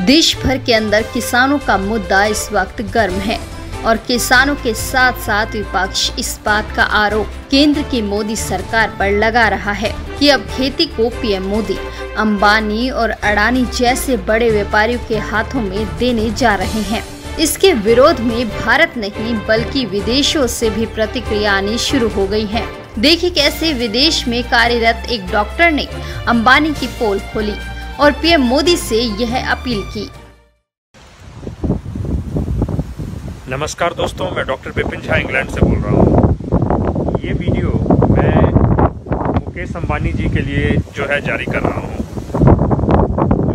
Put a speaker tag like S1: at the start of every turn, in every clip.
S1: देश भर के अंदर किसानों का मुद्दा इस वक्त गर्म है और किसानों के साथ साथ विपक्ष इस बात का आरोप केंद्र की मोदी सरकार पर लगा रहा है कि अब खेती को पीएम मोदी अंबानी और अडानी जैसे बड़े व्यापारियों के हाथों में देने जा रहे हैं। इसके विरोध में भारत नहीं बल्कि विदेशों से भी प्रतिक्रिया आनी शुरू हो गई है। देखिए कैसे विदेश में कार्यरत एक डॉक्टर ने अंबानी की पोल खोली और पीएम मोदी से यह अपील की।
S2: नमस्कार दोस्तों, मैं डॉक्टर विपिन झा इंग्लैंड से बोल रहा हूँ। ये वीडियो मैं मुकेश अंबानी जी के लिए जो है जारी कर रहा हूँ।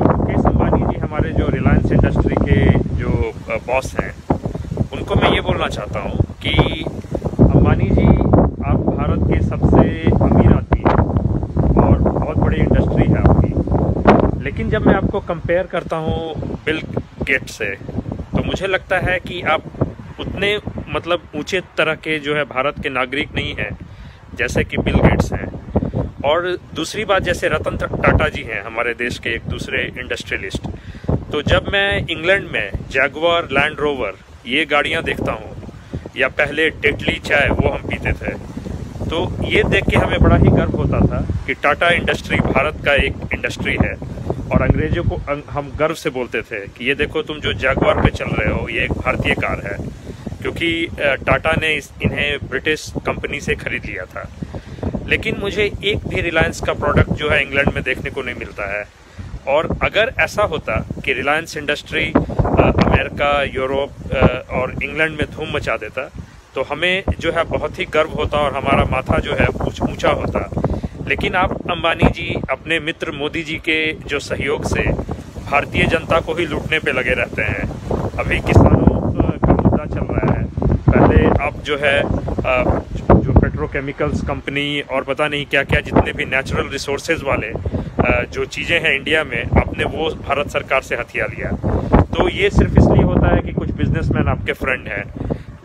S2: मुकेश अंबानी जी हमारे जो रिलायंस इंडस्ट्री के जो बॉस हैं, उनको मैं ये बोलना चाहता हूँ कि अंबानी जी, आप भारत के सबसे अमीर आदमी हैं और बहुत बड़ी इंडस्ट्री है आपकी, लेकिन जब मैं आपको कंपेयर करता हूँ बिल गेट्स से, तो मुझे लगता है कि आप उतने ऊंचे तरह के जो है भारत के नागरिक नहीं हैं जैसे कि बिल गेट्स हैं। और दूसरी बात, जैसे रतन टाटा जी हैं हमारे देश के एक दूसरे इंडस्ट्रियलिस्ट, तो जब मैं इंग्लैंड में जैगुआर, लैंड रोवर ये गाड़ियां देखता हूँ, या पहले टेटली चाय वो हम पीते थे, तो ये देख के हमें बड़ा ही गर्व होता था कि टाटा इंडस्ट्री भारत का एक इंडस्ट्री है। और अंग्रेजों को हम गर्व से बोलते थे कि ये देखो तुम जो जैगुआर पे चल रहे हो, ये एक भारतीय कार है, क्योंकि टाटा ने इन्हें ब्रिटिश कंपनी से खरीद लिया था। लेकिन मुझे एक भी रिलायंस का प्रोडक्ट जो है इंग्लैंड में देखने को नहीं मिलता है। और अगर ऐसा होता कि रिलायंस इंडस्ट्री अमेरिका, यूरोप और इंग्लैंड में धूम मचा देता, तो हमें जो है बहुत ही गर्व होता और हमारा माथा जो है ऊंचा होता। लेकिन आप अंबानी जी अपने मित्र मोदी जी के जो सहयोग से भारतीय जनता को ही लूटने पे लगे रहते हैं। अभी किसानों का मुद्दा चल रहा है, पहले आप जो है जो पेट्रोकेमिकल्स कंपनी और पता नहीं क्या क्या जितने भी नेचुरल रिसोर्सेज वाले जो चीज़ें हैं इंडिया में, आपने वो भारत सरकार से हथिया लिया। तो ये सिर्फ इसलिए होता है कि कुछ बिजनेसमैन आपके फ्रेंड हैं,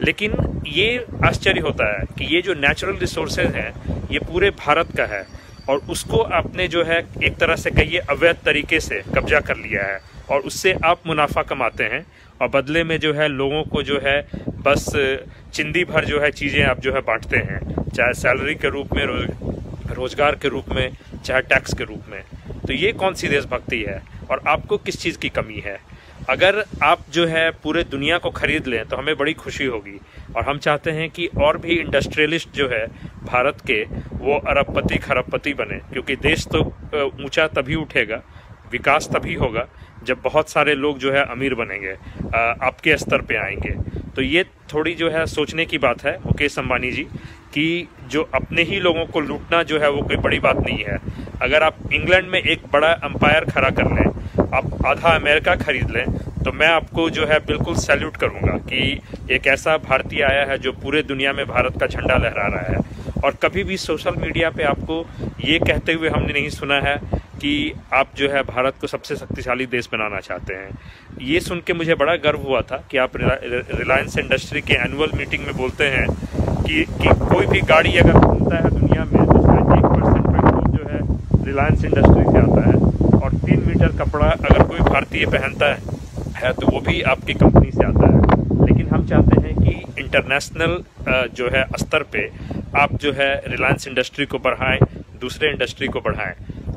S2: लेकिन ये आश्चर्य होता है कि ये जो नेचुरल रिसोर्सेज हैं ये पूरे भारत का है और उसको आपने जो है एक तरह से कहिए अवैध तरीके से कब्जा कर लिया है और उससे आप मुनाफा कमाते हैं और बदले में जो है लोगों को जो है बस चिंदी भर जो है चीज़ें आप जो है बांटते हैं, चाहे सैलरी के रूप में, रोजगार के रूप में, चाहे टैक्स के रूप में। तो ये कौन सी देशभक्ति है? और आपको किस चीज़ की कमी है? अगर आप जो है पूरे दुनिया को खरीद लें तो हमें बड़ी खुशी होगी और हम चाहते हैं कि और भी इंडस्ट्रियलिस्ट जो है भारत के, वो अरबपति खरबपति बने, क्योंकि देश तो ऊंचा तभी उठेगा, विकास तभी होगा जब बहुत सारे लोग जो है अमीर बनेंगे, आपके स्तर पे आएंगे। तो ये थोड़ी जो है सोचने की बात है मुकेश अंबानी जी, कि जो अपने ही लोगों को लूटना जो है वो कोई बड़ी बात नहीं है। अगर आप इंग्लैंड में एक बड़ा एम्पायर खड़ा कर लें, आप आधा अमेरिका खरीद लें, तो मैं आपको जो है बिल्कुल सैल्यूट करूंगा कि एक ऐसा भारतीय आया है जो पूरे दुनिया में भारत का झंडा लहरा रहा है। और कभी भी सोशल मीडिया पे आपको ये कहते हुए हमने नहीं सुना है कि आप जो है भारत को सबसे शक्तिशाली देश बनाना चाहते हैं। ये सुन के मुझे बड़ा गर्व हुआ था कि आप रिलायंस इंडस्ट्री के एनुअल मीटिंग में बोलते हैं कि कोई भी गाड़ी अगर घूमता है दुनिया में तो उसका 1% पेट्रोल जो है रिलायंस इंडस्ट्री से आता है और 3 मीटर कपड़ा अगर कोई भारतीय पहनता है तो वो भी आपकी कंपनी से आता है। लेकिन हम चाहते हैं कि इंटरनेशनल जो है स्तर पे आप जो है रिलायंस इंडस्ट्री को बढ़ाएं, दूसरे इंडस्ट्री को बढ़ाएं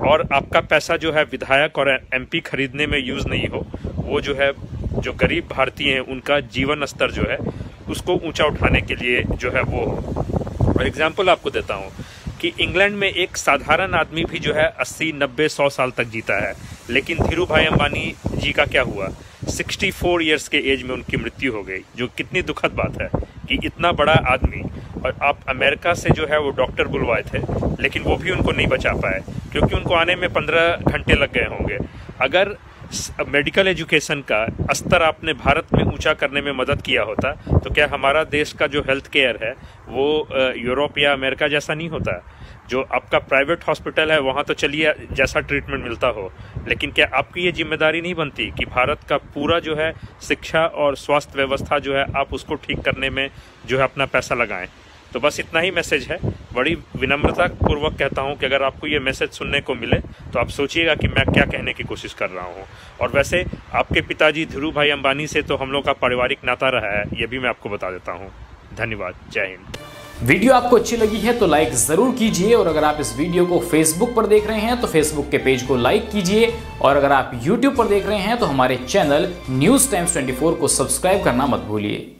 S2: और आपका पैसा जो है विधायक और एमपी खरीदने में यूज़ नहीं हो, वो जो है जो गरीब भारतीय हैं उनका जीवन स्तर जो है उसको ऊंचा उठाने के लिए जो है वो हो। और एग्जाम्पल आपको देता हूँ कि इंग्लैंड में एक साधारण आदमी भी जो है 80, 90, 100 साल तक जीता है, लेकिन धीरू भाई अंबानी जी का क्या हुआ? 64 ईयर्स के एज में उनकी मृत्यु हो गई, जो कितनी दुखद बात है कि इतना बड़ा आदमी, और आप अमेरिका से जो है वो डॉक्टर बुलवाए थे, लेकिन वो भी उनको नहीं बचा पाए क्योंकि उनको आने में 15 घंटे लग गए होंगे। अगर मेडिकल एजुकेशन का स्तर आपने भारत में ऊंचा करने में मदद किया होता, तो क्या हमारा देश का जो हेल्थ केयर है वो यूरोप या अमेरिका जैसा नहीं होता? जो आपका प्राइवेट हॉस्पिटल है वहाँ तो चलिए जैसा ट्रीटमेंट मिलता हो, लेकिन क्या आपकी ये जिम्मेदारी नहीं बनती कि भारत का पूरा जो है शिक्षा और स्वास्थ्य व्यवस्था जो है आप उसको ठीक करने में जो है अपना पैसा लगाएं? तो बस इतना ही मैसेज है। बड़ी विनम्रता पूर्वक कहता हूं कि अगर आपको ये मैसेज सुनने को मिले तो आप सोचिएगा कि मैं क्या कहने की कोशिश कर रहा हूं। और वैसे आपके पिताजी धीरू भाई अंबानी से तो हम लोग का पारिवारिक नाता रहा है, ये भी मैं आपको बता देता हूँ। धन्यवाद, जय हिंद।
S3: वीडियो आपको अच्छी लगी है तो लाइक जरूर कीजिए, और अगर आप इस वीडियो को फेसबुक पर देख रहे हैं तो फेसबुक के पेज को लाइक कीजिए, और अगर आप यूट्यूब पर देख रहे हैं तो हमारे चैनल न्यूज़ टाइम्स 24 को सब्सक्राइब करना मत भूलिए।